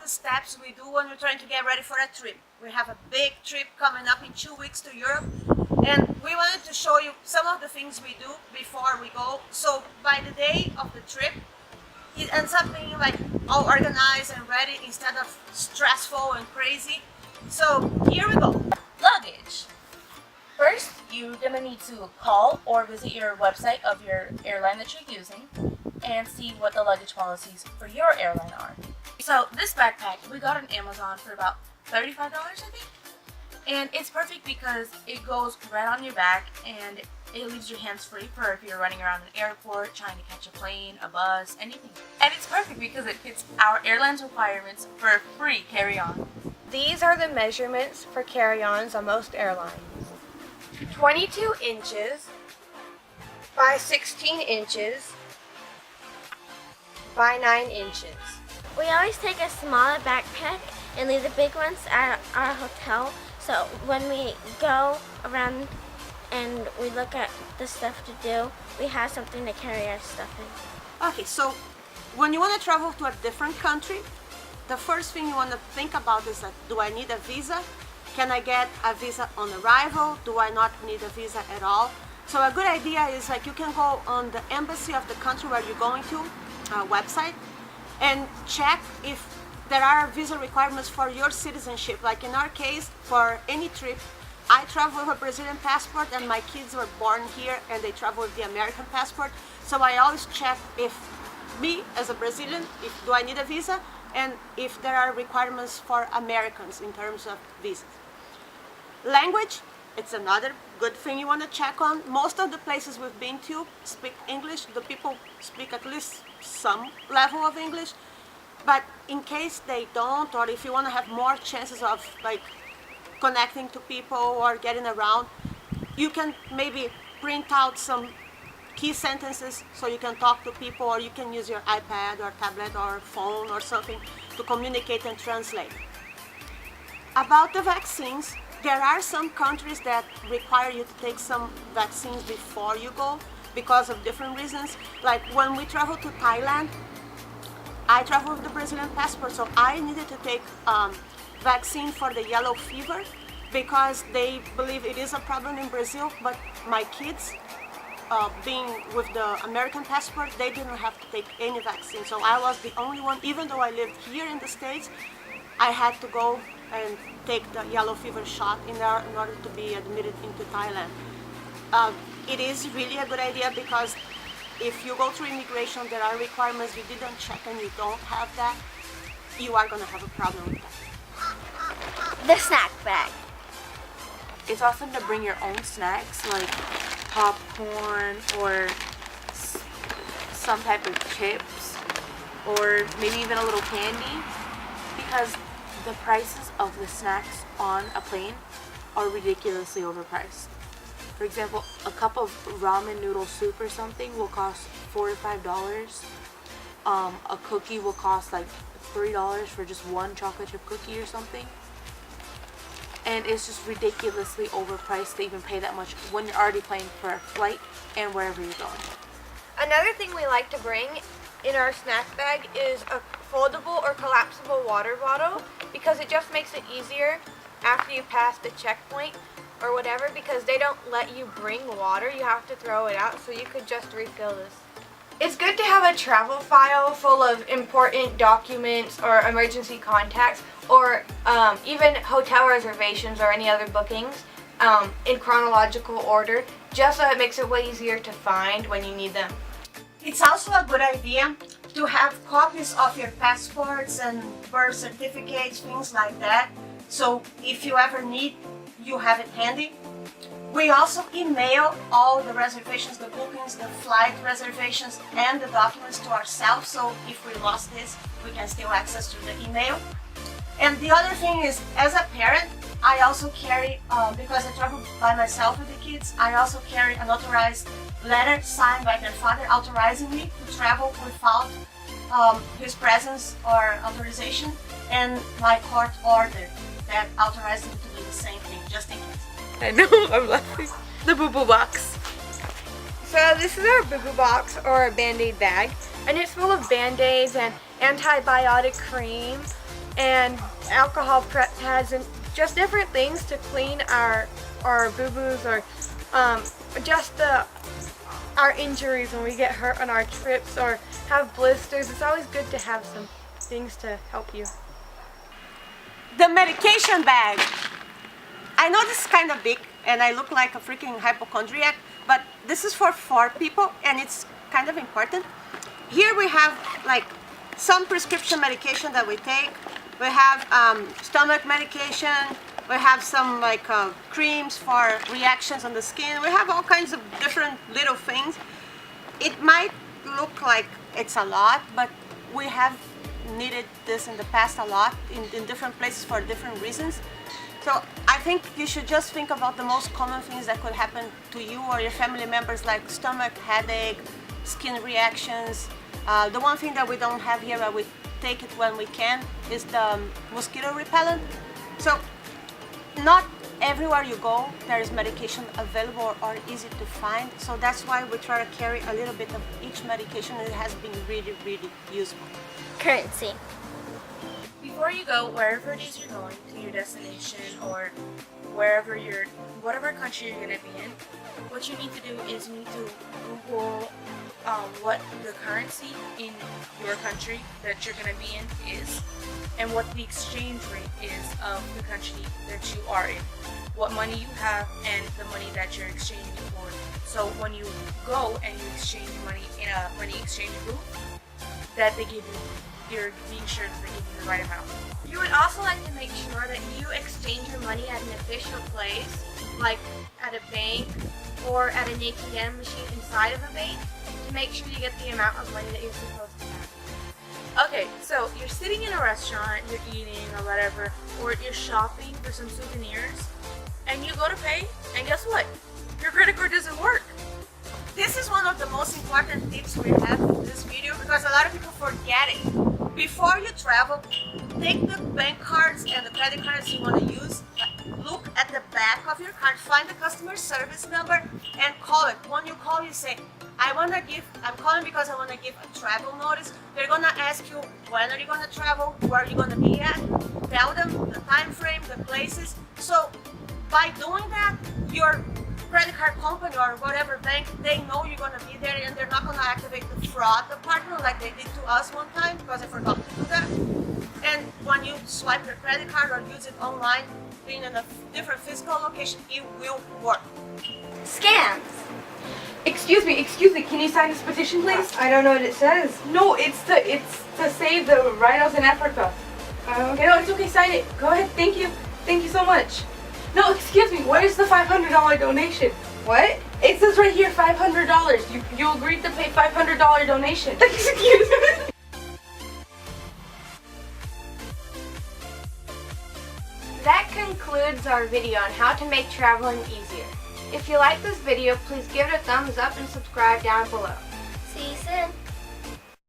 the steps we do when we're trying to get ready for a trip. We have a big trip coming up in 2 weeks to Europe, and we wanted to show you some of the things we do before we go. So by the day of the trip, it ends up being like all organized and ready instead of stressful and crazy. So here we go. Luggage. First, you're going to need to call or visit your website of your airline that you're using and see what the luggage policies for your airline are. So this backpack we got on Amazon for about $35, I think. And it's perfect because it goes right on your back and it leaves your hands free for if you're running around an airport, trying to catch a plane, a bus, anything. And it's perfect because it fits our airline's requirements for a free carry-on. These are the measurements for carry-ons on most airlines. 22 inches by 16 inches by 9 inches. We always take a smaller backpack and leave the big ones at our hotel, so when we go around and we look at the stuff to do, we have something to carry our stuff in. Okay, so when you want to travel to a different country, the first thing you want to think about is like, do I need a visa? Can I get a visa on arrival? Do I not need a visa at all? So a good idea is like you can go on the embassy of the country where you're going to, website, and check if there are visa requirements for your citizenship. Like in our case, for any trip, I travel with a Brazilian passport and my kids were born here and they travel with the American passport. So I always check if me as a Brazilian, do I need a visa, and if there are requirements for Americans in terms of visas. Language, it's another good thing you want to check on. Most of the places we've been to speak English. The people speak at least some level of English. But in case they don't, or if you want to have more chances of like connecting to people or getting around, you can maybe print out some key sentences so you can talk to people, or you can use your iPad or tablet or phone or something to communicate and translate. About the vaccines, there are some countries that require you to take some vaccines before you go because of different reasons. Like when we travel to Thailand, I travel with the Brazilian passport, so I needed to take vaccine for the yellow fever because they believe it is a problem in Brazil, but my kids, being with the American passport, they didn't have to take any vaccine. So I was the only one, even though I lived here in the States, I had to go and take the yellow fever shot in order to be admitted into Thailand. It is really a good idea because if you go through immigration, there are requirements you didn't check and you don't have that, you are going to have a problem with that. The snack bag. It's awesome to bring your own snacks like popcorn or some type of chips or maybe even a little candy, because the prices of the snacks on a plane are ridiculously overpriced. For example, a cup of ramen noodle soup or something will cost $4 to $5. A cookie will cost like $3 for just one chocolate chip cookie or something. And it's just ridiculously overpriced to even pay that much when you're already paying for a flight and wherever you're going. Another thing we like to bring in our snack bag is a foldable or collapsible water bottle, because it just makes it easier after you pass the checkpoint or whatever, because they don't let you bring water. You have to throw it out, so you could just refill this. It's good to have a travel file full of important documents or emergency contacts, or even hotel reservations or any other bookings in chronological order, just so it makes it way easier to find when you need them. It's also a good idea to have copies of your passports and birth certificates, things like that, so if you ever need, you have it handy. We also email all the reservations, the bookings, the flight reservations, and the documents to ourselves, so if we lost this, we can still access through the email. And the other thing is, as a parent, I also carry, because I travel by myself with the kids, I also carry an authorized letter signed by their father authorizing me to travel without his presence or authorization, and my court order that authorizes me to do the same thing, just in case. I know, I'm laughing. The boo-boo box. So this is our boo-boo box, or a Band-Aid bag, and it's full of Band-Aids and antibiotic cream, and alcohol prep pads, and just different things to clean our boo-boos, or just our injuries when we get hurt on our trips or have blisters. It's always good to have some things to help you. The medication bag. I know this is kind of big and I look like a freaking hypochondriac, but this is for 4 people and it's kind of important. Here we have like some prescription medication that we take. We have stomach medication. We have some like creams for reactions on the skin. We have all kinds of different little things. It might look like it's a lot, but we have needed this in the past a lot in different places for different reasons. So I think you should just think about the most common things that could happen to you or your family members, like stomach, headache, skin reactions. The one thing that we don't have here, but we take it when we can, is the mosquito repellent. So not everywhere you go there is medication available or easy to find. So that's why we try to carry a little bit of each medication, and it has been really, really useful. Currency. Before you go wherever it is you're going to your destination, or wherever whatever country you're going to be in, what you need to do is you need to Google what the currency in your country that you're going to be in is, and what the exchange rate is of the country that you are in, what money you have and the money that you're exchanging for. So when you go and you exchange money in a money exchange booth, that they give you, you're being sure that they give you the right amount. You would also like to make sure that you exchange your money at an official place, like at a bank or at an ATM machine inside of a bank, to make sure you get the amount of money that you're supposed to have. Okay, so you're sitting in a restaurant, you're eating or whatever, or you're shopping for some souvenirs, and you go to pay, and guess what? Your credit card doesn't work. This is one of the most important tips we have in this video, because a lot of people forget it. Before you travel, take the bank cards and the credit cards you want to use, look at the back of your card, find the customer service number and call it. When you call, you say, I'm calling because I want to give a travel notice. They're going to ask you, when are you going to travel, where are you going to be at, tell them the time frame, the places. So by doing that, your credit card company or whatever bank, they know you're going to be there, and they're not going to activate the fraud department like they did to us one time, because I forgot to do that. And when you swipe your credit card or use it online, being in a different physical location, it will work. Scams! Excuse me, can you sign this petition, please? I don't know what it says. No, it's to save the rhinos in Africa. Okay, no, it's okay, sign it. Go ahead, thank you so much. No, excuse me, where's the $500 donation? What? It says right here $500. You agreed to pay $500 donation. Excuse me. That concludes our video on how to make traveling easier. If you like this video, please give it a thumbs up and subscribe down below. See you soon.